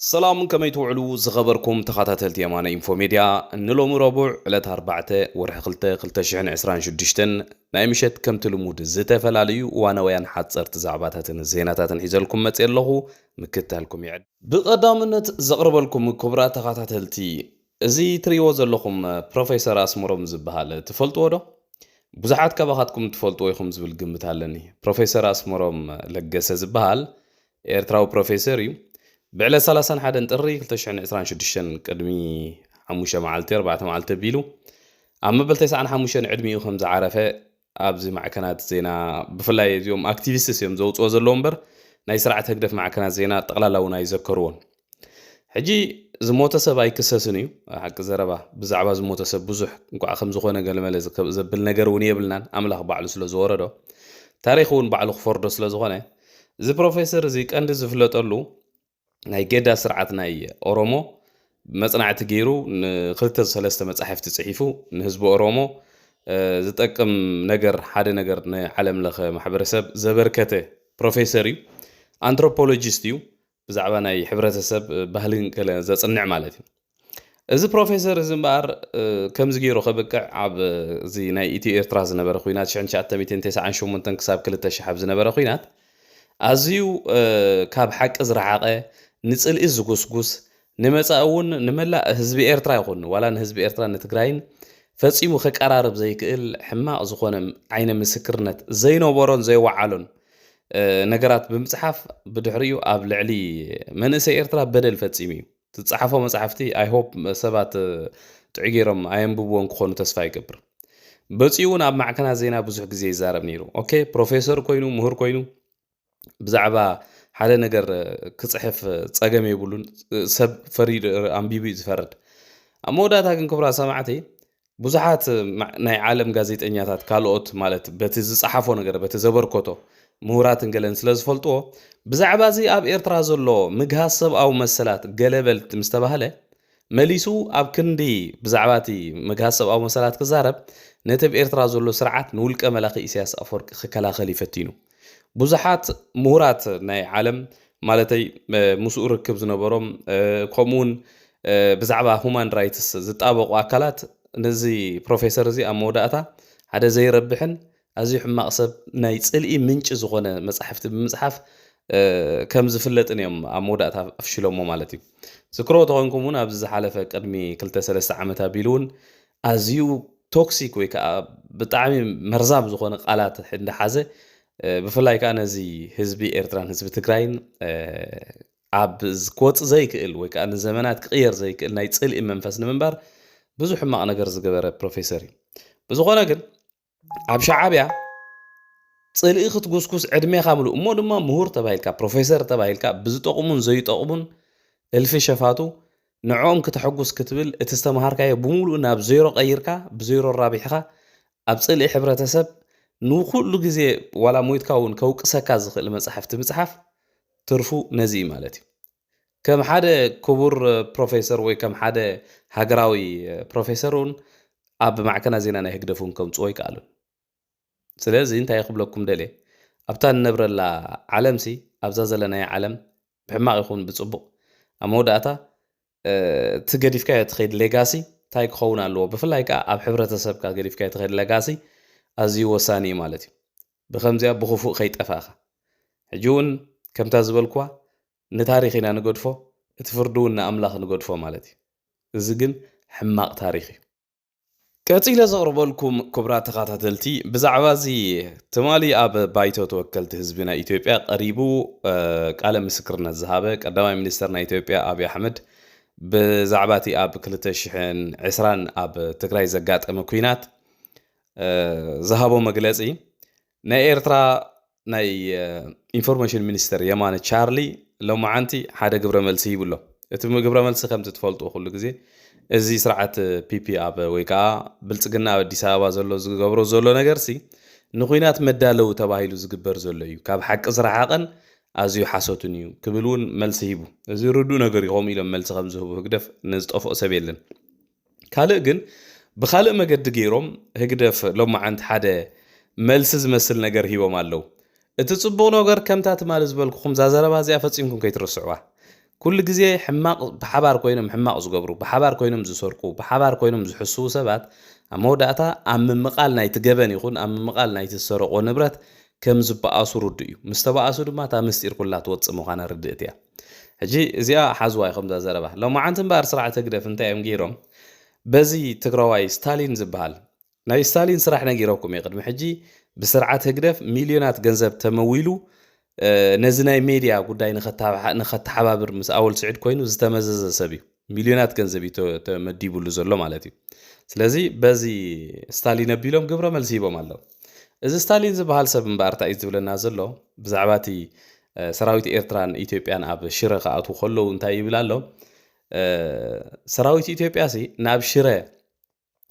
سلام كما يتوعلو زغبركم تخاتلت يمانا انفو ميديا نلوم ربع على 4 ورح قلت شحن 26 نايمشت كم تلمود زتفلاليو وانا ويان حصرت زعباتاتن زيناتاتن حيزلكم متيلهو مكتالكم يعد بقدامنت زقربلكم كبرى تخاتلتي ازي تريو زلكم بروفيسور اسمرم زبحال تفلطو دو بزحات كباخاتكم تفلطو يخم زبل قمت هالني بروفيسور اسمرم لقس زبحال ايرتراو بروفيسوريو بعلى 30 حدا انطري 2026 قدمي حموشه معلتي 4 معلتي بيلو اما بلتي سان حموشه عدمي خمز عرفه ابزي معكنات زينا بفلاي يوم اكتيفيستس يوم زوصو زلومبر ناي سرعه هدف معكنات زينا طقلالاونا يذكرون حجي زموت سباي كسسنيو حق زربا بزعبا زموت سب بزح انكو اخم زخونه قال زبل نجر وني يبلنان املاح بعلو سلا زوردو تاريخون بعلو خفردو سلا زخونه زي بروفيسور زي كاند زفلطلو ናይ ጌዳ ስርዓት ናይ ኦሮሞ መጽናዕቲ ገይሩ ንክልተ ሰለስተ መጽሐፍቲ ጽሒፉ ንህዝቢ ኦሮሞ ዝጠቅም ነገር ሓደ ነገር ንዓለም ለኸ ማሕበረሰብ ዘበርከተ ፕሮፌሰር እዩ አንትሮፖሎጂስት እዩ ብዛዕባ ናይ ሕብረተሰብ ባህልን ከለ ዘጽንዕ ማለት እዩ እዚ ፕሮፌሰር እዚ እምበር ከምዚ ገይሩ ከበቅዕ ኣብ እዚ ናይ ኢትዮ ኤርትራ ዝነበረ ኩናት 1998 ክሳብ 2000 ኣብ ዝነበረ ኩናት ኣዝዩ ካብ ሓቂ ዝረሓቐ ንጽልኢ ዝጉስጉስ ንመጻውን ንመላእ ህዝቢ ኤርትራ ይኹን ዋላ ንህዝቢ ኤርትራ ንትግራይን ፈጺሙ ከቀራርብ ዘይክእል ሕማቕ ዝኾነ ዓይነ ምስክርነት ዘይነበሮን ዘይወዓሎን ነገራት ብምጽሓፍ ብድሕሪኡ ኣብ ልዕሊ መንእሰይ ኤርትራ በደል ፈጺሙ እዩ ትጽሓፎ መጽሓፍቲ ኣይ ሆፕ ሰባት ጥዑይ ገይሮም ኣየንብብዎን ክኾኑ ተስፋ ይገብር በጺኡን ኣብ ማዕከናት ዜና ብዙሕ ግዜ ይዛረብ ነይሩ ኦኬ ፕሮፌሰር ኮይኑ ምሁር ኮይኑ ብዛዕባ ሓደ ነገር ክጽሕፍ ጸገም ይብሉን ሰብ ፈሪድ ኣንቢቢ ዝፈርድ ኣብ መወዳእታ ግን ክብራ ሰማዕቲ ብዙሓት ናይ ዓለም ጋዜጠኛታት ካልኦት ማለት በቲ ዝጸሓፎ ነገር በቲ ዘበርኮቶ ምሁራትን ገለን ስለ ዝፈልጥዎ ብዛዕባ እዚ ኣብ ኤርትራ ዘሎ ምግሃስ ሰብኣዊ መሰላት ገለበልት ምስ ተባህለ መሊሱ ኣብ ክንዲ ብዛዕባ እቲ ምግሃስ ሰብኣዊ መሰላት ክዛረብ ነቲ ብኤርትራ ዘሎ ስርዓት ንውልቀ መላኺ ኢሳያስ ኣፈወርቂ ክከላኸል ይፈቲኑ ብዙሓት ምሁራት ናይ ዓለም ማለተይ ምስኡ ርክብ ዝነበሮም ከምኡን ብዛዕባ ሁማን ራይትስ ዝጣበቁ ኣካላት ነዚ ፕሮፌሰር እዚ ኣብ መወዳእታ ሓደ ዘይረብሕን ኣዝዩ ሕማቕ ሰብ ናይ ጽልኢ ምንጭ ዝኾነ መጽሓፍቲ ብምጽሓፍ ከም ዝፍለጥን እዮም ኣብ መወዳእታ ኣፍሽሎሞ ማለት እዩ ዝክሮ ተኾንኩምን ኣብዚ ዝሓለፈ ቅድሚ 2-3 ዓመት ኣቢሉን ኣዝዩ ቶክሲክ ወይ ከዓ ብጣዕሚ መርዛም ዝኾነ ቃላት እንዳሓዘ ብፍላይ ከዓ ነዚ ህዝቢ ኤርትራን ህዝቢ ትግራይን ኣብ ዝኮጽ ዘይክእል ወይ ከዓ ንዘመናት ክቕየር ዘይክእል ናይ ጽልኢ መንፈስ ንምንባር ብዙሕ ሕማቕ ነገር ዝገበረ ፕሮፌሰር እዩ ብዝኾነ ግን ኣብ ሻዕብያ ጽልኢ ክትጉስኩስ ዕድሜኻ ምሉእ እሞ ድማ ምሁር ተባሂልካ ፕሮፌሰር ተባሂልካ ብዝጠቕሙን ዘይጠቕሙን እልፊ ሸፋቱ ንዖም ክትሐጉስ ክትብል እቲ ዝተምሃርካዮ ብምሉእ ናብ ዜሮ ቀይርካ ብዜሮ ራቢሕኻ ኣብ ጽልኢ ሕብረተሰብ ንኩሉ ግዜ ዋላ ሞይትካውን ከውቅሰካ ዝኽእል መጽሓፍቲ ምጽሓፍ ትርፉ ነዚ ማለት እዩ ከም ሓደ ክቡር ፕሮፌሰር ወይ ከም ሓደ ሃገራዊ ፕሮፌሰርን ኣብ ማዕከና ዜና ናይ ህግደፉን ከምጽኦ ይከኣሉ ስለዚ እንታይ ይኽብለኩም ደለ ኣብታ ንነብረላ ዓለምሲ ኣብዛ ዘለናይ ዓለም ብሕማቕ ይኹን ብጽቡቕ ኣብ መወዳእታ ትገዲፍካዮ ትኸይድ ሌጋሲ እንታይ ክኸውን ኣለዎ ብፍላይ ከዓ ኣብ ሕብረተሰብካ ገዲፍካዮ ትኸይድ ሌጋሲ ኣዝዩ ወሳኒ ማለት እዩ ብኸምዚያ ብኽፉእ ከይጠፋኻ ሕጂ እውን ከምታ ዝበልክዋ ንታሪኽ ኢና ንገድፎ እቲ ፍርዲ እውን ንኣምላኽ ንገድፎ ማለት እዩ እዚ ግን ሕማቕ ታሪኽ እዩ ቀፂለ ዘቕርበልኩም ክቡራት ተኸታተልቲ ብዛዕባ እዚ ትማሊ ኣብ ባይቶ ተወከልቲ ህዝቢ ናይ ኢትዮጵያ ቀሪቡ ቃለ ምስክርነት ዝሃበ ቀዳማይ ሚኒስተር ናይ ኢትዮጵያ ኣብይ ኣሕመድ ብዛዕባ እቲ ኣብ 2020 ኣብ ትግራይ ዘጋጠመ ኩናት ዝሃቦ መግለጺ ናይ ኤርትራ ናይ ኢንፎርሜሽን ሚኒስተር የማነ ቻርሊ ሎማዓንቲ ሓደ ግብረ መልሲ ይብሎ እቲ ግብረ መልሲ ከም ትፈልጡ ኩሉ ግዜ እዚ ስርዓት ፒፒ ኣብ ወይ ከዓ ብልጽግና ኣብ አዲስ አበባ ዘሎ ዝገብሮ ዘሎ ነገርሲ ንኩናት መዳለው ተባሂሉ ዝግበር ዘሎ እዩ ካብ ሓቂ ዝረሓቐን ኣዝዩ ሓሶትን እዩ ክብሉን መልሲ ሂቡ እዚ ርዱ ነገር ይቆም ኢሎም መልሲ ከም ዝህቡ ህግደፍ ንዝጠፍኦ ሰብ የለን ካልእ ግን ብኻልእ መገዲ ገይሮም ህግደፍ ሎማዓንቲ ሓደ መልሲ ዝመስል ነገር ሂቦም ኣለው እቲ ጽቡቕ ነገር ከምታ ትማል ዝበልኩኹም ዛዘረባ እዚኣ ፈጺምኩም ከይትርስዕዋ كل جزء حماق بحبار كوينهم حماق زجبرو بحبار كوينهم زسرقو بحبار كوينهم زحسو سبات أما داتا أم مقال نايت جبن يكون أم مقال نايت السرق ونبرت كم زبا أسر رديو مستوى أسر ما تمستير كلها توتص مخانا رديتيا هجي زيا حزواي خمسة زربة لو ما عندهم بار سرعة تقدر فنتا يوم جيرهم بزي تقراواي ستالين زبال ناي ستالين سرحنا جيروكم يقدم حجي بسرعة تقدر مليونات جنزب تمويلو نزناي ميديا قداي نخت حبابر مس أول سعيد كوينو زتمزز سبي مليونات جنزبي تمديبو لزلو مالتي سلازي بزي ستالين بيلوم قبر ملسيبو مالو إذا ستالين زبال سب مبارتا يزبلنا زلو بزعباتي سراويت إيرتران إثيوبيان أب شرقة أتو خلو انتا يبلالو سراويت إثيوبيا سي ناب شرق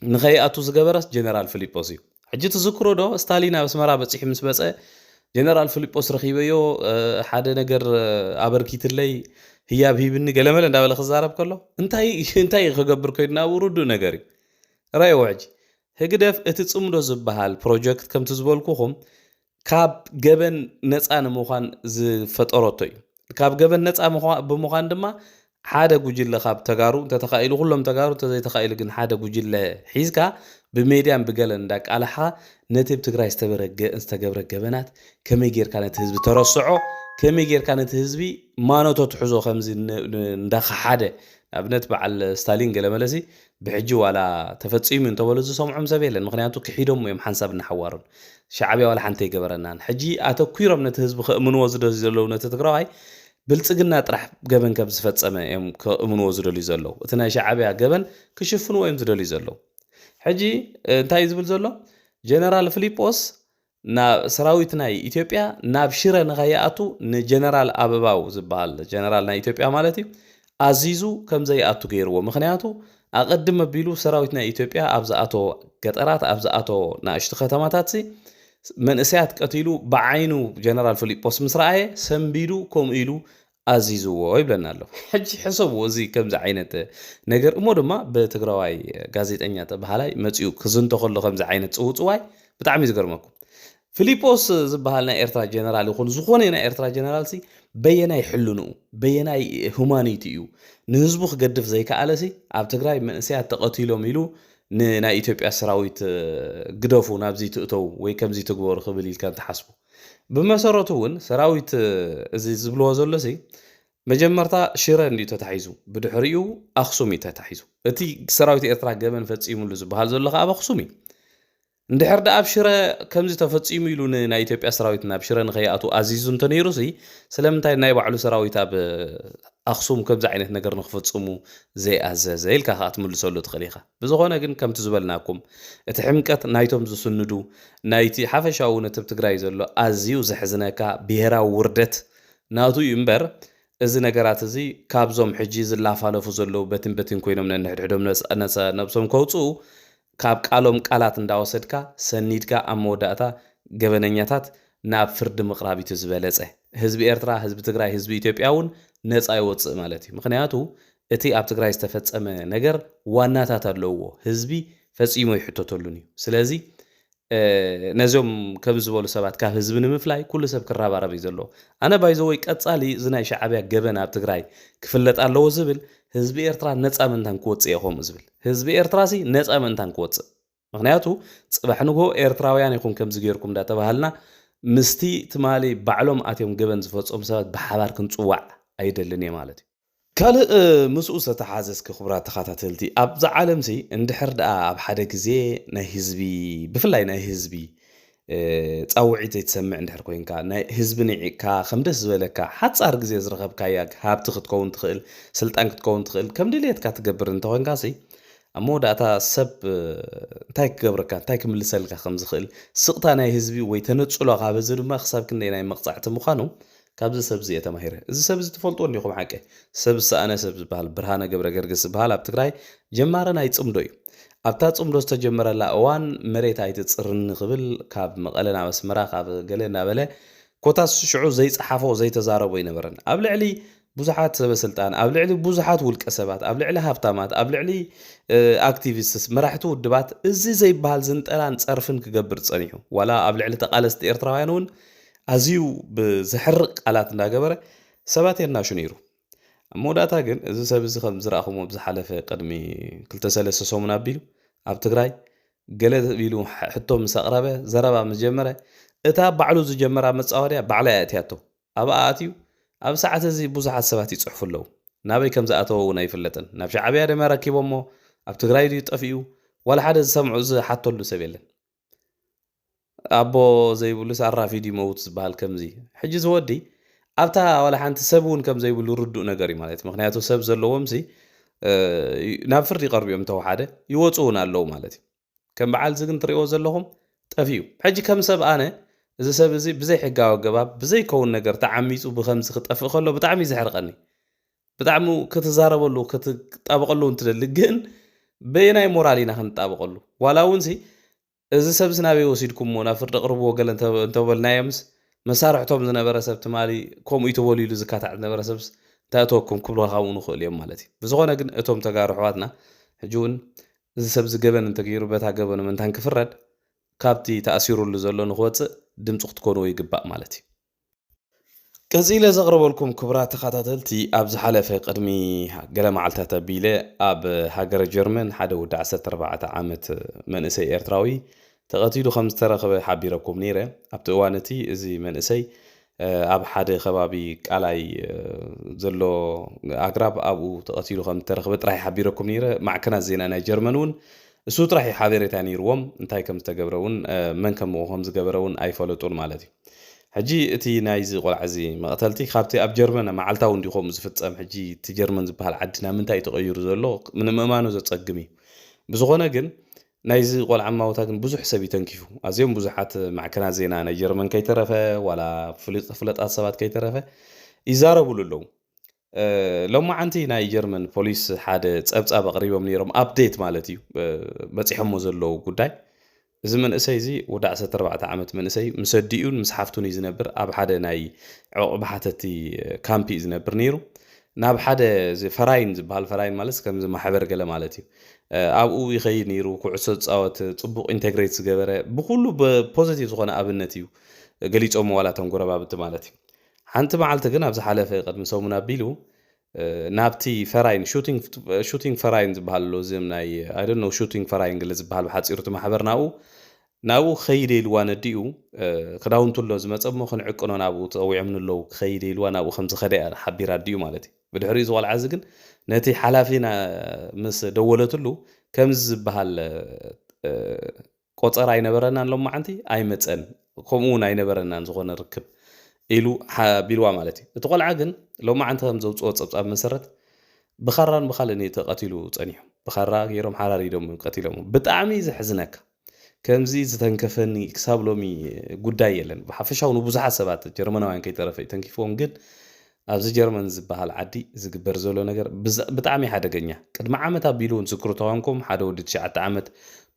نغي أتو زقبرس جنرال فيليبوسي حجي تذكرو دو ستالين أبسمرا بتصيح مسبسة جنرال فيليبوس رخيبيو حدا نجر أبركيت اللي هي بهيبني قلمل عند أول خزارب كله انتاي خجبر كيدنا ورودو نجاري رأي وعجي هقدف اتتصمدو زبهال بروجكت كم تزبولكوهم كاب جبن نصان مخان ز فطرتوي كاب جبن نصا بمخان دما حدا جوجل خاب تغارو انت تخايلو كلهم تغارو تزي تخايل ግን حدا جوجل حيزكا بميديان بقلن داك علىها نتيب تግራይ استغبر جبنات كمي غير كانت حزب ترصعو كمي غير كانت حزبي مانوتو تحزو خمزي ندخ حدا ابنت بعل ستالين قلملسي بحجي ولا تفصيم انتبلو زسمعهم زبيلن مخنياتو كحيدهم يم حنسب نحوارن شعبي ولا حنتي جبرنان حجي اتكيرم نت حزب من وزدو زلو نت تግራይ بلصقنا طرح جبن كب زفصمه يم كمن وزدو لي زلو اتنا شعبي جبن كشفنو ويم زدو لي زلو حجي انتاي زبل زلو جنرال فيليبوس نا سراويتنا ኢትዮጵያ ናብ ሽረ ንኸያአቱ ንጀነራል አበባው ዝባል ጀነራል ና ኢትዮጵያ ማለቲ አዚዙ ከምዘይአቱ ገይርዎ ምክንያቱ አቀድም ቢሉ ሰራዊትና ኢትዮጵያ አብዛአቶ ገጠራት አብዛአቶ ናሽት ከተማታት መንእሰያት ቀቲሉ በዓይኑ ጀነራል ፊሊጶስ ምስራአየ ሰምቢዱ ከም ኢሉ አዚዙዎ ይብለናል ሕጂ ሕሰቡ እዚ ከምዛ ዓይነት ነገር እሞ ድማ በትግራዋይ ጋዜጠኛ ተባሃላይ መጽኡ ክዝንቶ ከሎ ከምዛ ዓይነት ጽውጽዋይ ብጣዕሚ ዝገርመኩም ፊሊጶስ ዝበሃልና ኤርትራ ጀነራል ይኹን ዝኾነና ኤርትራ ጀነራል ሲ በየናይ ሕሉኑ በየናይ ሁማኒቲ እዩ ንህዝቡ ክገድፍ ዘይከኣለሲ ኣብ ትግራይ መንእሰያት ተቐቲሎም ኢሉ ንናይ ኢትዮጵያ ሰራዊት ግደፉ ናብዚ ትእተው ወይ ከምዚ ትግበሩ ክብል ኢልካ ተሓስቡ بمسارته ون سراويت زي زبلوا زلسي مجمرتا شيرة اللي تتحيزو بدحريو أخصومي تتحيزو أتي سراويت إطراق جبن فتسيمو لزب بحال زلقا أب أخصومي ندحر دا أبشرة كم زي تفتسيمو يلون نايتيب أسراويتنا أبشرة نخياتو عزيزون تنيروسي سلامتاي نايب علو سراويت أب أخصوم كم زي عينت نقر نخفتسومو زي زي الكاخات ملو سولو تخليخا بزغونا جن كم تزبلناكم اتحمكت نايتهم زو سندو نايتي حفشاو نتب تقراي زلو أزيو زحزناكا بيهرا وردت ناتو يمبر إذا نقرات زي كابزوم حجيز اللافالفو زلو بتن كوينو من نحدهم نسا نبسوم كوتسو كاب قالوم قالات እንዳወሰድካ ሰኒድካ አሞዳታ ገበነኛታት ናብ ፍርድ መቅራቢ ትዝበለጸ ህዝቢ ኤርትራ ህዝቢ ትግራይ ህዝቢ ኢትዮጵያውን ነፃ ይወጽእ ማለት እዩ ምክንያቱ እቲ ኣብ ትግራይ ዝተፈጸመ ነገር ዋናታት ኣለዎ ህዝቢ ፈጺሞ ይሕተተሉን እዩ ስለዚ ነዞም ከም ዝበሉ ሰባት ካብ ህዝቢ ንምፍላይ ኩሉ ሰብ ክራባረብ እዩ ዘሎ ኣነ ባይዘወይ ቀጻሊ ዝናይ ሻዕብያ ገበን ኣብ ትግራይ ክፍለጥ ኣለዎ ዝብል ህዝቢ ኤርትራ ነፃ መንታን ክወጽእ ይኾም ዝብል ህዝቢ ኤርትራ ሲ ነፃ መንታን ክወጽእ ምክንያቱ ጽባሕ ንጎ ኤርትራውያን ይኹን ከም ዝገርኩም እንዳተባሃልና ምስቲ ትማሊ ባዕሎም ኣትዮም ገበን ዝፈጾም ሰባት ብሓባር ክንጽዋዕ ኣይደልን እየ ማለት እዩ ካልእ ምስኡ ዝተሓዘዝ ክኽብራት ተኸታተልቲ ኣብዛ ዓለም ሲ እንድሕር ደኣ ኣብ ሓደ ግዜ ናይ ህዝቢ ብፍላይ ናይ ህዝቢ ጻውዒት ዘይትሰምዕ እንድሕር ኮይንካ ናይ ህዝቢ ንዒካ ከም ደስ ዝበለካ ሓጻር ግዜ ዝረኸብካያ ሃብቲ ክትከውን ትኽእል ስልጣን ክትከውን ትኽእል ከም ድሌትካ ትገብር እንተኾንካ ሲ ኣብ መወዳእታ ሰብ እንታይ ክገብረካ እንታይ ክምልሰልካ ከም ዝኽእል ስቕታ ናይ ህዝቢ ወይ ተነጽሎ ካብ እዚ ድማ ክሳብ ክንደይ ናይ መቕጻዕቲ ምዃኑ ካብዚ ሰብ እዚ ተማሂረ እዚ ሰብ እዚ ትፈልጦ እንዲኹም ሓቀ ሰብ ሰኣነ ሰብ ዝበሃል ብርሃነ ገብረ ገርግስ ዝበሃል ኣብ ትግራይ ጀማረ ናይ ጽምዶ እዩ ኣብታ ጽምዶ ዝተጀመረላ እዋን መሬት ኣይትጽርን ክብል ካብ መቐለ ናብ ኣስመራ ካብ ገለ እናበለ ኮታስ ሽዑ ዘይጸሓፎ ዘይተዛረቦ ይነበረን ኣብ ልዕሊ ብዙሓት ሰበስልጣን ኣብ ልዕሊ ብዙሓት ውልቀ ሰባት ኣብ ልዕሊ ሃብታማት ኣብ ልዕሊ ኣክቲቪስትስ መራሕቲ ውድባት እዚ ዘይበሃል ዝንጠላን ጸርፍን ክገብር ጸኒሑ ዋላ ኣብ ልዕሊ ተቃለስቲ ኤርትራውያን እውን ኣዝዩ ብዝሕርቕ ቃላት እንዳገበረ ሰባት የናሹ ነይሩ موداتا ግን እዚ ሰብ እዚ ከም ዝረኣኹሞ ብዝሓለፈ ቅድሚ 2-3 ሰሙን ኣቢሉ ኣብ ትግራይ ገለ ኢሉ ሕቶ ምስ ኣቕረበ ዘረባ ምስ ጀመረ እታ ባዕሉ ዝጀመራ መፃወድያ ባዕላይ ኣእትያቶ ኣብኣ ኣትዩ ኣብ ሰዓት እዚ ብዙሓት ሰባት ይፅሕፉ ኣለዉ ናበይ ከም ዝኣተዎ እውን ኣይፍለጥን ናብ ሻዕብያ ደማ ረኪቦሞ ኣብ ትግራይ ድዩ ጠፊኡ ወላ ሓደ ዝሰምዑ ዝሓተሉ ሰብ የለን ኣቦ ዘይብሉስ ኣራፊድ ይመውት ዝበሃል ከምዚ ሕጂ ዝወዲ ኣብታ ወላ ሓንቲ ሰብ እውን ከም ዘይብሉ ርዱእ ነገር እዩ ማለት ምክንያቱ ሰብ ዘለዎምሲ ናብ ፍርዲ ይቐርቡ እዮም ተዋሓደ ይወፁ እውን ኣለዉ ማለት እዩ ከም በዓል እዚ ግን ትሪእዎ ዘለኹም ጠፊኡ ሕጂ ከም ሰብ ኣነ እዚ ሰብ እዚ ብዘይ ሕጋዊ ኣገባብ ብዘይከውን ነገር ተዓሚፁ ብከምዚ ክጠፍእ ከሎ ብጣዕሚ ዝሕርቀኒ ብጣዕሚ ክትዛረበሉ ክትጣበቀሉ እንትደሊ ግን በየናይ ሞራል ኢና ክንጣበቀሉ ዋላ እውንሲ እዚ ሰብ ናበይ ወሲድኩሞ ናብ ፍርዲ ቅርብዎ ገለ እንተበልናዮምስ መሳርሕቶም ዝነበረ ሰብ ትማሊ ከምኡ ይትበሉ ኢሉ ዝካታዕ ዝነበረ ሰብስ እንታይተወኩም ክብልካ እውን ንኽእል እዮም ማለት እዩ ብዝኾነ ግን እቶም ተጋሩ ኣሕዋትና ሕጂ እውን እዚ ሰብ ዝገበን እንተገይሩ በታ ገበኑ ምንታን ክፍረድ ካብቲ ተኣሲሩሉ ዘሎ ንክወፅእ ድምፂ ክትኮንዎ ይግባእ ማለት እዩ ቀፂለ ዘቕርበልኩም ክቡራት ተኸታተልቲ ኣብ ዝሓለፈ ቅድሚ ገለ መዓልትታት ኣቢለ ኣብ ሃገረ ጀርመን ሓደ ወዲ 14 ዓመት መንእሰይ ኤርትራዊ ተቐቲሉ ከም ዝተረኸበ ሓቢረኩም ነይረ ኣብቲ እዋን እቲ እዚ መንእሰይ ኣብ ሓደ ከባቢ ቃላይ ዘሎ ኣግራብ ኣብኡ ተቐቲሉ ከም ዝተረኸበ ጥራይ ሓቢረኩም ነይረ ማዕከናት ዜና ናይ ጀርመን እውን እሱ ጥራይ ሓበሬታ ነይርዎም እንታይ ከም ዝተገብረ እውን መን ከም ዝገበረ እውን ኣይፈለጡን ማለት እዩ ሕጂ እቲ ናይዚ ቆልዓ እዚ መቐተልቲ ካብቲ ኣብ ጀርመን መዓልታዊ እንዲኾም ዝፍፀም ሕጂ እቲ ጀርመን ዝበሃል ዓድና ምንታይ ተቐይሩ ዘሎ ምእማኑ ዘፀግም እዩ ብዝኾነ ግን ናይዚ ቆልዓ ማውታ ግን ብዙሕ ሰብ ይተንኪፉ ኣዝዮም ብዙሓት ማዕከናት ዜና ናይ ጀርመን ከይተረፈ ዋላ ፍለጣት ሰባት ከይተረፈ ይዛረብሉ ኣለዉ ሎማዓንቲ ናይ ጀርመን ፖሊስ ሓደ ፀብፃብ ኣቕሪቦም ነይሮም ኣፕዴት ማለት እዩ በፂሖሞ ዘለዉ ጉዳይ እዚ መንእሰይ እዚ ወዲ 14 ዓመት መንእሰይ ምስ ኣዲኡን ምስ ሓፍቱን እዩ ዝነብር ኣብ ሓደ ናይ ዕቑቢ ሓተቲ ካምፒ እዩ ዝነብር ነይሩ ናብ ሓደ ፈራይን ዝበሃል ፈራይን ማለት ከምዚ ማሕበር ገለ ማለት እዩ ኣብኡ ይኸይድ ነይሩ ኩዕሶ ዝፃወት ፅቡቕ ኢንቴግሬት ዝገበረ ብኩሉ ብፖዚቲቭ ዝኾነ ኣብነት እዩ ገሊፆም ዋላ እቶም ጎረባብቲ ማለት እዩ ሓንቲ መዓልቲ ግን ኣብ ዝሓለፈ ቅድሚ ሰሙን ኣቢሉ ናብቲ ፈራይን ሹቲንግ ፈራይን ዝበሃል ኣሎ እዚም ናይ ኣይዶን ኖ ሹቲንግ ፈራይን ገለ ዝበሃል ብሓፂሩ እቲ ማሕበር ናብኡ ክኸይደ ኢልዋ ነዲኡ ክዳውንቱ ኣሎ ዝመፀ እሞ ክንዕቅኖ ናብኡ ተፀዊዖም ንለዉ ክኸይደ ኢልዋ ናብኡ ከም ዝኸደ ሓቢራ ኣዲኡ ማለት እዩ ብድሕሪኡ ዝቆልዓ እዚ ግን ነቲ ሓላፊና ምስ ደወለትሉ ከምዚ ዝበሃል ቆፀር ኣይነበረናን ሎማዓንቲ ኣይመፀን ከምኡ እውን ኣይነበረናን ዝኾነ ርክብ ኢሉ ሓቢልዋ ማለት እዩ እቲ ቆልዓ ግን ሎማዓንቲ ከም ዘውፅኦ ፀብፃብ መሰረት ብኻራን ብኻልእን ተቐቲሉ ፀኒሑ ብኻራ ገይሮም ሓራሪዶም ቀቲሎም ብጣዕሚ ዝሕዝነካ ከምዚ ዝተንከፈኒ ክሳብ ሎሚ ጉዳይ የለን ብሓፈሻው ንብዙሓት ሰባት ጀርመናውያን ከይተረፈ ተንኪፎም ግን ኣብዚ ጀርመን ዝበሃል ዓዲ ዝግበር ዘሎ ነገር ብጣዕሚ ሓደገኛ ቅድሚ ዓመት ኣቢሉ ንዝክሩ ተዋንኩም ሓደ ወዲ 9 ዓመት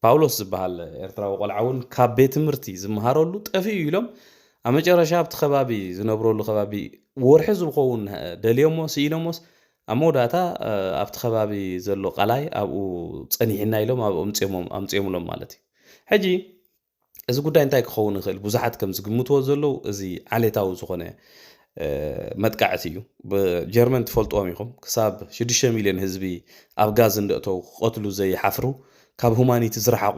ፓውሎስ ዝበሃል ኤርትራዊ ቆልዓ እውን ካብ ቤት ትምህርቲ ዝመሃረሉ ጠፊኡ ኢሎም ኣብ መጨረሻ ኣብቲ ከባቢ ዝነብረሉ ከባቢ ወርሒ ዝኸውን ደልዮሞ ስኢሎሞስ ኣብ መወዳእታ ኣብቲ ከባቢ ዘሎ ቃላይ ኣብኡ ፀኒሕና ኢሎም ኣብኡ ኣምፂኦምሎም ማለት እዩ ሕጂ እዚ ጉዳይ እንታይ ክኸውን ይኽእል ብዙሓት ከም ዝግምትዎ ዘለዉ እዚ ዓሌታዊ ዝኾነ መጥቃዕቲ እዩ ብጀርመን ትፈልጥዎም ኢኹም ክሳብ 6 ሚልዮን ህዝቢ ኣብ ጋዝ እንደእተው ክቐትሉ ዘይሓፍሩ ካብ ሁማኒቲ ዝረሓቑ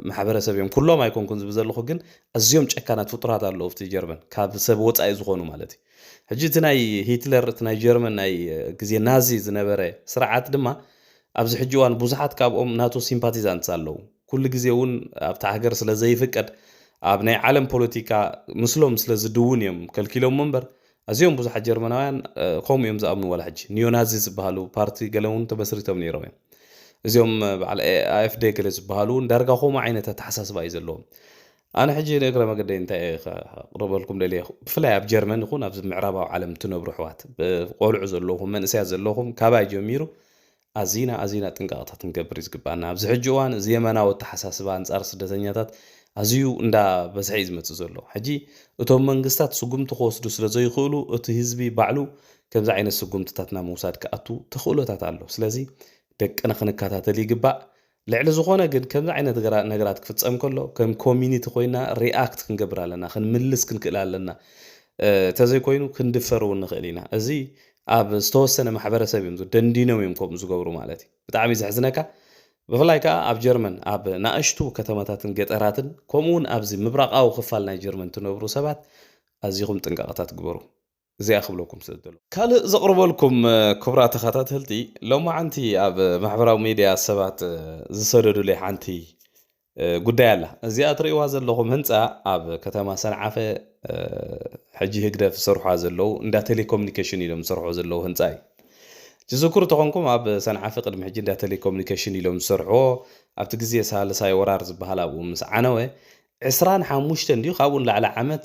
ማሕበረሰብ እዮም ኩሎም ኣይኮንኩን ዝብል ዘለኹ ግን ኣዝዮም ጨካናት ፍጡራት ኣለዉ ኣብቲ ጀርመን ካብ ሰብ ወፃኢ ዝኾኑ ማለት እዩ ሕጂ እቲ ናይ ሂትለር እቲ ናይ ጀርመን ናይ ግዜ ናዚ ዝነበረ ስርዓት ድማ ኣብዚ ሕጂ እዋን ብዙሓት ካብኦም ናቶ ሲምፓቲዛንትስ ኣለዉ ኩሉ ግዜ እውን ኣብቲ ሃገር ስለ ዘይፍቀድ ኣብ ናይ ዓለም ፖለቲካ ምስሎም ስለ ዝድውን እዮም ከልኪሎም እምበር ኣዝዮም ብዙሓት ጀርመናውያን ከምኡ እዮም ዝኣምኑ ወላ ሕጂ ኒዮናዚ ዝበሃሉ ፓርቲ ገለ እውን ተመስሪቶም ነይሮም እዮም እዚኦም በዓል AfD ገለ ዝበሃሉ ዳርጋ ከምኡ ዓይነታት ተሓሳስባ እዩ ዘለዎም ኣነ ሕጂ ንእግረ መገደይ እንታይ ቅረበልኩም ደልየ ብፍላይ ኣብ ጀርመን ይኹን ኣብ ምዕራባዊ ዓለም ትነብሩ ኣሕዋት ቆልዑ ዘለኹም መንእሰያት ዘለኹም ካባይ ጀሚሩ ኣዚና ጥንቃቐታት ክንገብር እዩ ዝግባአና ኣብዚ ሕጂ እዋን እዚ የመናዊ ተሓሳስባ አንጻር ስደተኛታት ኣዝዩ እንዳበዝሐ እዩ ዝመፅእ ዘሎ ሕጂ እቶም መንግስታት ስጉምቲ ክወስዱ ስለ ዘይኽእሉ እቲ ህዝቢ ባዕሉ ከምዚ ዓይነት ስጉምትታት ናብ ምውሳድ ክኣቱ ተኽእሎታት ኣሎ ስለዚ ደቅና ክንከታተል ይግባእ ልዕሊ ዝኾነ ግን ከምዚ ዓይነት ነገራት ክፍፀም ከሎ ከም ኮሚኒቲ ኮይና ሪኣክት ክንገብር ኣለና ክንምልስ ክንክእል ኣለና ተዘይ ኮይኑ ክንድፈር እውን ንኽእል ኢና እዚ ኣብ ዝተወሰነ ማሕበረሰብ እዮም ደንዲኖም እዮም ከምኡ ዝገብሩ ማለት እዩ ብጣዕሚ ዘሕዝነካ ብፍላይ ከዓ ኣብ ጀርመን ኣብ ናእሽቱ ከተማታትን ገጠራትን ከምኡውን ኣብዚ ምብራቃዊ ክፋል ናይ ጀርመን ትነብሩ ሰባት ኣዝኹም ጥንቃቐታት ግበሩ እዚኣ ክብለኩም ስለደሎ ካልእ ዘቕርበልኩም ክቡራ ተኸታተልቲ ሎማዓንቲ ኣብ ማሕበራዊ ሚድያ ሰባት ዝሰደዱለይ ሓንቲ ጉዳይ ኣላ እዚኣ ትርእይዋ ዘለኹም ህንፃ ኣብ ከተማ ሰንዓፈ ሕጂ ህግደፍ ዝሰርሖ ዘለዉ እንዳ ቴሌኮሙኒኬሽን ኢሎም ዝሰርሖ ዘለዉ ህንፃ እዩ ትዝክሩ ተኾንኩም ኣብ ሰንዓፈ ቅድሚ ሕጂ እንዳ ቴሌኮሙኒኬሽን ኢሎም ዝሰርሕዎ ኣብቲ ግዜ ሳልሳይ ወራር ዝበሃል ኣብኡ ምስ ዓነወ 25 እንድዩ ካብኡ ንላዕሊ ዓመት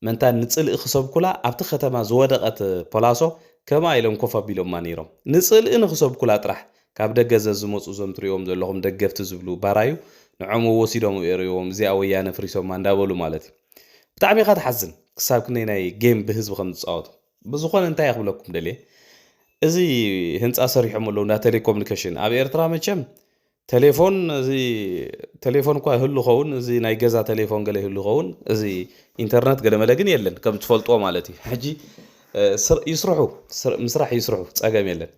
መንታ ንፅልኢ ክሰብኩላ ኣብቲ ከተማ ዝወደቐት ፖላሶ ከማ ኢሎም ኮፍ ኣቢሎማ ነይሮም ንፅልኢ ንክሰብኩላ ጥራሕ ካብ ደገ ዝመፁ ዞም ትሪኦም ዘለኹም ደገፍቲ ዝብሉ ባራዩ ንዖም ወሲዶም የርእዎም እዚኣ ወያነ ፍሪሶማ እንዳበሉ ማለት እዩ ብጣዕሚ ኢኻ ትሓዝን ክሳብ ክንደይ ናይ ጌም ብህዝቢ ከም ዝፃወቱ ብዝኾነ እንታይ ይኽብለኩም ደልየ እዚ ህንፃ ሰሪሖም ኣለዉ እንዳ ቴሌኮሙኒኬሽን ኣብ ኤርትራ መቸም ቴሌፎን እዚ ቴሌፎን እኳ ይህሉ ኸውን እዚ ናይ ገዛ ቴሌፎን ገለ ይህሉ ኸውን እዚ ኢንተርኔት ገለመለ ግን የለን ከም ትፈልጥዎ ማለት እዩ ሕጂ ይስርሑ ምስራሕ ይስርሑ ፀገም የለን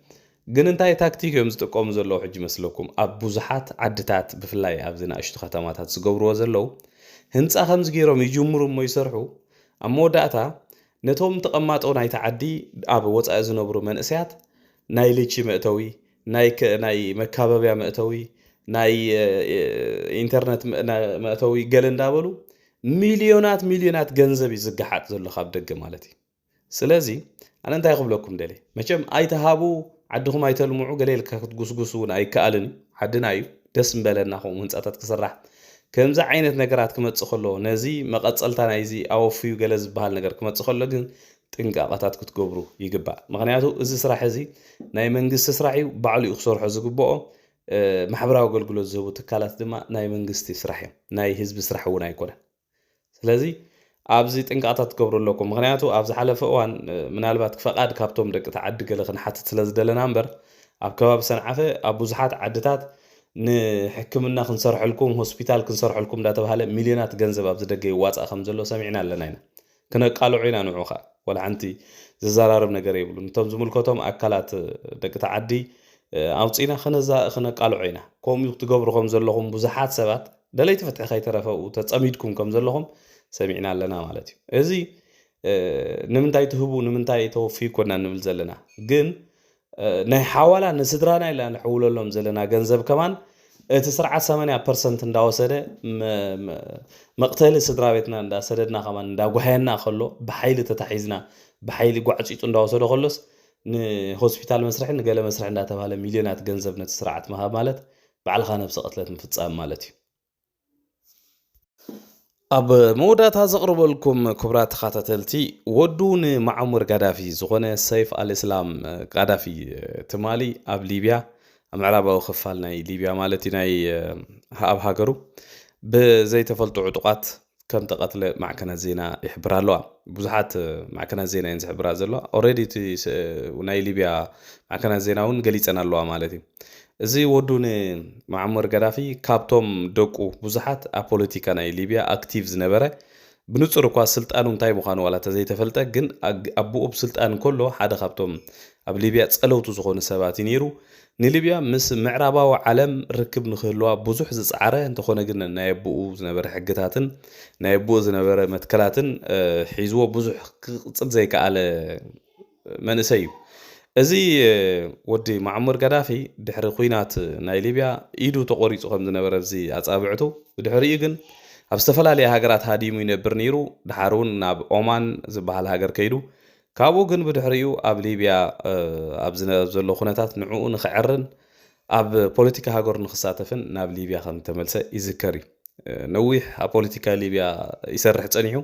ግን እንታይ ታክቲክ እዮም ዝጥቀሙ ዘለዉ ሕጂ መስለኩም ኣብ ብዙሓት ዓድታት ብፍላይ ኣብ ዝናእሽቱ ከተማታት ዝገብርዎ ዘለዉ ህንፃ ከምዚ ገይሮም ይጅምሩ እሞ ይሰርሑ ኣብ መወዳእታ ነቶም ተቐማጦ ናይቲ ዓዲ ኣብ ወፃኢ ዝነብሩ መንእሰያት ናይ ልቺ መእተዊ ናይ መካበብያ መእተዊ ናይ ኢንተርኔት መእተዊ ገለ እንዳበሉ ሚልዮናት ገንዘብ ይዝግሓጥ ዘሎ ካብ ደገ ማለት እዩ ስለዚ ኣነ እንታይ ክብለኩም ደለ መቸም ኣይተሃቡ ዓድኹም ኣይተልምዑ ገለ ኢልካ ክትጉስጉሱ እውን ኣይከኣልን ሓድና እዩ ደስ ምበለና ከምኡ ህንፃታት ክስራሕ ከምዚ ዓይነት ነገራት ክመፅእ ከሎ ነዚ መቐፀልታ ናይዚ ኣወፍዩ ገለ ዝበሃል ነገር ክመፅእ ከሎ ግን ጥንቃቐታት ክትገብሩ ይግባእ ምክንያቱ እዚ ስራሕ እዚ ናይ መንግስቲ ስራሕ እዩ ባዕሉ እዩ ክሰርሖ ዝግብኦ ማሕበራዊ ኣገልግሎት ዝህቡ ትካላት ድማ ናይ መንግስቲ ስራሕ እዮም ናይ ህዝቢ ስራሕ እውን ኣይኮነን ስለዚ ኣብዚ ጥንቃቐታት ትገብሩ ኣለኩም ምክንያቱ ኣብ ዝሓለፈ እዋን ምናልባት ፈቃድ ካብቶም ደቂ ተዓዲ ገለ ክንሓትት ስለ ዝደለና እምበር ኣብ ከባቢ ሰንዓፈ ኣብ ብዙሓት ዓድታት ንሕክምና ክንሰርሐልኩም ሆስፒታል ክንሰርሐልኩም እንዳተባሃለ ሚልዮናት ገንዘብ ኣብ ዝደገ ይዋፃእ ከም ዘሎ ሰሚዕና ኣለና ኢና ክነቃልዑ ኢና ንዑ ኸ ወላ ሓንቲ ዝዘራርብ ነገር የብሉ ነቶም ዝምልከቶም ኣካላት ደቂ ተዓዲ ኣውፂና ክነቃልዑ ኢና ከምኡ ትገብሩ ከም ዘለኹም ብዙሓት ሰባት ደለይቲ ፍትሒ ከይተረፈኡ ተፀሚድኩም ከም ዘለኹም ሰሚዕና ኣለና ማለት እዩ እዚ ንምንታይ ትህቡ ንምንታይ ተወፊዩ ኮና ንብል ዘለና ግን ናይ ሓዋላ ንስድራና ኢላ ንሕውለሎም ዘለና ገንዘብ ከማን እቲ ስርዓት 80% እንዳወሰደ መቅተሊ ስድራ ቤትና እንዳሰደድና ከማን እንዳጓሃየና ከሎ ብሓይሊ ተታሒዝና ብሓይሊ ጓዕፂጡ እንዳወሰደ ከሎስ ንሆስፒታል መስርሕ ንገለ መስርሕ እንዳተባሃለ ሚልዮናት ገንዘብ ነቲ ስርዓት መሃብ ማለት ባዕልኻ ነብሲ ቅትለት ምፍፃም ማለት እዩ ኣብ መወዳእታ ዘቕርበልኩም ክቡራት ተኸታተልቲ ወዱ ንማዕሙር ጋዳፊ ዝኾነ ሰይፍ አልእስላም ጋዳፊ ትማሊ ኣብ ሊብያ ኣብ ምዕራባዊ ክፋል ናይ ሊብያ ማለት ናይ ኣብ ሃገሩ ብዘይተፈልጡ ዕጡቃት ከም ተቐትለ ማዕከናት ዜና ይሕብር ኣለዋ ብዙሓት ማዕከናት ዜና እየን ዝሕብራ ዘለዋ ኦልሬዲ ናይ ሊብያ ማዕከናት ዜና እውን ገሊፀን ኣለዋ ማለት እዩ እዚ ወዱ ንማዕሙር ጋዳፊ ካብቶም ደቁ ብዙሓት ኣብ ፖለቲካ ናይ ሊብያ ኣክቲቭ ዝነበረ ብንጹር እኳ ስልጣኑ እንታይ ምዃኑ ዋላ ተዘይተፈልጠ ግን ኣቦኡ ብስልጣን ከሎ ሓደ ካብቶም ኣብ ሊብያ ፀለውቱ ዝኾኑ ሰባት ነይሩ ንሊብያ ምስ ምዕራባዊ ዓለም ርክብ ንክህልዋ ብዙሕ ዝፃዕረ እንተኾነ ግን ናይ ኣቦኡ ዝነበረ ሕግታትን ናይ ኣቦኡ ዝነበረ መትከላትን ሒዝዎ ብዙሕ ክቅፅል ዘይከኣለ መንእሰይ እዩ እዚ ወዲ ማዕሙር ጋዳፊ ድሕሪ ኩናት ናይ ሊብያ ኢዱ ተቆሪፁ ከም ዝነበረ እዚ ኣጻብዕቱ ብድሕሪኡ ግን ኣብ ዝተፈላለየ ሃገራት ሃዲሙ ይነብር ነይሩ ድሓር እውን ናብ ኦማን ዝበሃል ሃገር ከይዱ ካብኡ ግን ብድሕሪኡ ኣብ ሊብያ ኣብ ዝነበረ ዘሎ ኩነታት ንዕኡ ንኽዕርን ኣብ ፖለቲካ ሃገር ንክሳተፍን ናብ ሊብያ ከም ተመልሰ ይዝከር እዩ ነዊሕ ኣብ ፖለቲካ ሊብያ ይሰርሕ ፀኒሑ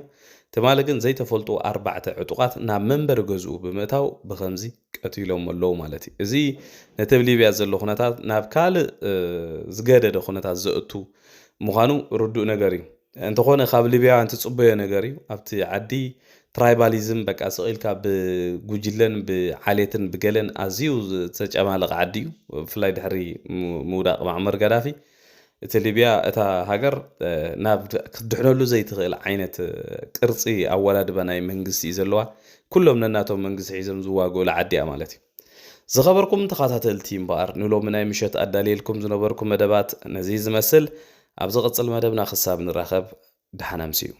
ትማሊ ግን ዘይተፈልጡ 4 ዕጡቃት ናብ መንበር ገዝኡ ብምእታው ብከምዚ ቀቲሎም ኣለዉ ማለት እዩ እዚ ነቲ ሊብያ ዘሎ ኩነታት ናብ ካልእ ዝገደደ ኩነታት ዘእቱ ምዃኑ ርዱእ ነገር እዩ እንተኾነ ካብ ሊብያውያን ትፅበዮ ነገር እዩ ኣብቲ ዓዲ ትራይባሊዝም በቃ ስቂልካ ብጉጅለን ብዓሌትን ብገለን ኣዝዩ ዝተጨማለቐ ዓዲ እዩ ብፍላይ ድሕሪ ምውዳቕ ማዕመር ጋዳፊ እቲ ሊብያ እታ ሃገር ናብ ክድሕነሉ ዘይትኽእል ዓይነት ቅርፂ ኣወላድባ ናይ መንግስቲ እዩ ዘለዋ ኩሎም ነናቶም መንግስቲ ሒዞም ዝዋግኡላ ዓዲ እያ ማለት እዩ ዝኸበርኩም ተኸታተልቲ እምበኣር ንሎሚ ናይ ምሸት ኣዳልየልኩም ዝነበርኩም መደባት ነዚ ዝመስል ኣብ ዝቕፅል መደብና ክሳብ ንራኸብ ደሓና ምሲዩ